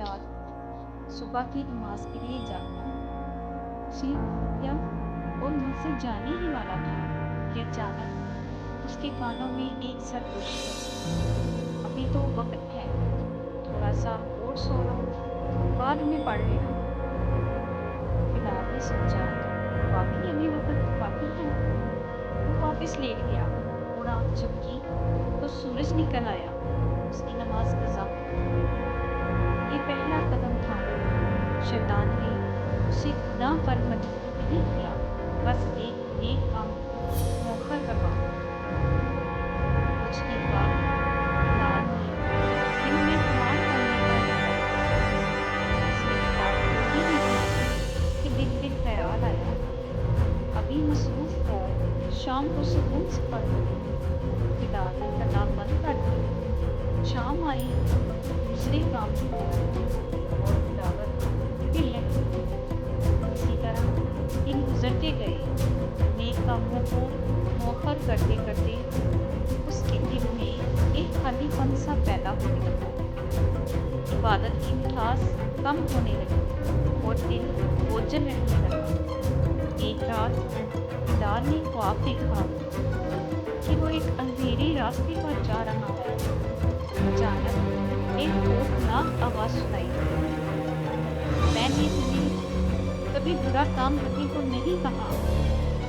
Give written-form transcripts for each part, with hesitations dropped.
बिलाल सुबह की नमाज के लिए जागा। उसे या और मस्जिद जाने ही वाला था कि अचानक उसके कानों में एक सरगोशी, अभी तो वक्त है, थोड़ा सा और सो लो, बाद में पढ़ लेना। बिलाल ने सोचा, वाकई अभी वक्त बाकी है। वो वापस लेट गया और आँख झपकी तो सूरज निकल आया। उसकी नमाज कज़ा हो गई। ये पहला कदम था। शैतान ने उसे गुनाह पर मजबूर नहीं किया, बस एक नेक काम मौखर करवा दिया। कुछ दिन बाद बिलाल ने दिन में कुरान पढ़ने का इरादा किया। उसने किताब खोली ही थी कि दिल में ख्याल आया, अभी मसरूफ हो, शाम को सुकून से पढ़ लूँगी। बिलाल ने किताब बंद कर दी। शाम आई, दूसरे काम की और तिलावत फिर लगी। इसी तरह दिन गुजरते गए। नेक कामों को मौखर करते करते उसके दिल में एक खालीपन सा पैदा होने लगा। इबादत की मिठास कम होने लगी और दिल बोझल रहने लगा। एक रात बिलाल ने ख्वाब देखा कि वो एक अंधेरे रास्ते पर जा रहा है। अचानक एक खौफनाक आवाज सुनाई दी, मैंने तुम्हें कभी बुरा काम करने को नहीं कहा,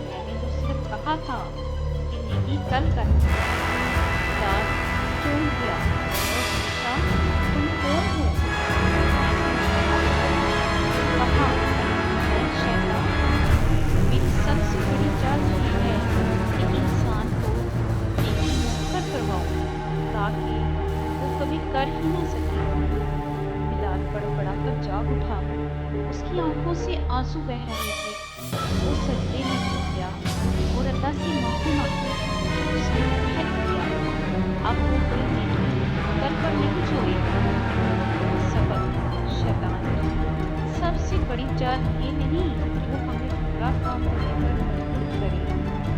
मैंने तो सिर्फ कहा था कि नेकी कल करना। बिलाल चौंक गया और पूछा, तुम कौन हो? कहा, मैं शैतान। मेरी सबसे बड़ी चाल ये है कि इंसान को नेकी मुनकर करवाऊं ताकि वो कभी कर ही ना सके। बिलाल बड़बड़ा कर जाग उठा। उसकी आंखों से आंसू बह रहे थे। वो सजदे में गिर गया और अल्लाह से माफी मांगी। उसने अहद किया, अब वो कोई नेकी कल पर नहीं छोड़ेगा। सबक, शैतान की सबसे बड़ी चाल ये नहीं कि वो हमें बुरा काम करने पर मजबूर करे,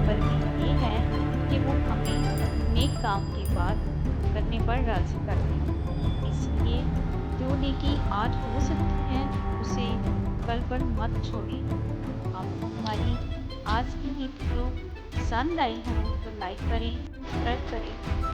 बल्कि ये है कि वो हमें नेक काम की बात करने पर राजी कर दे। इसलिए जो नेकी आज हो सकती है उसे कल पर मत छोड़ें। आपको हमारी आज की वीडियो पसंद आई हो तो लाइक करें, सब्सक्राइब करें।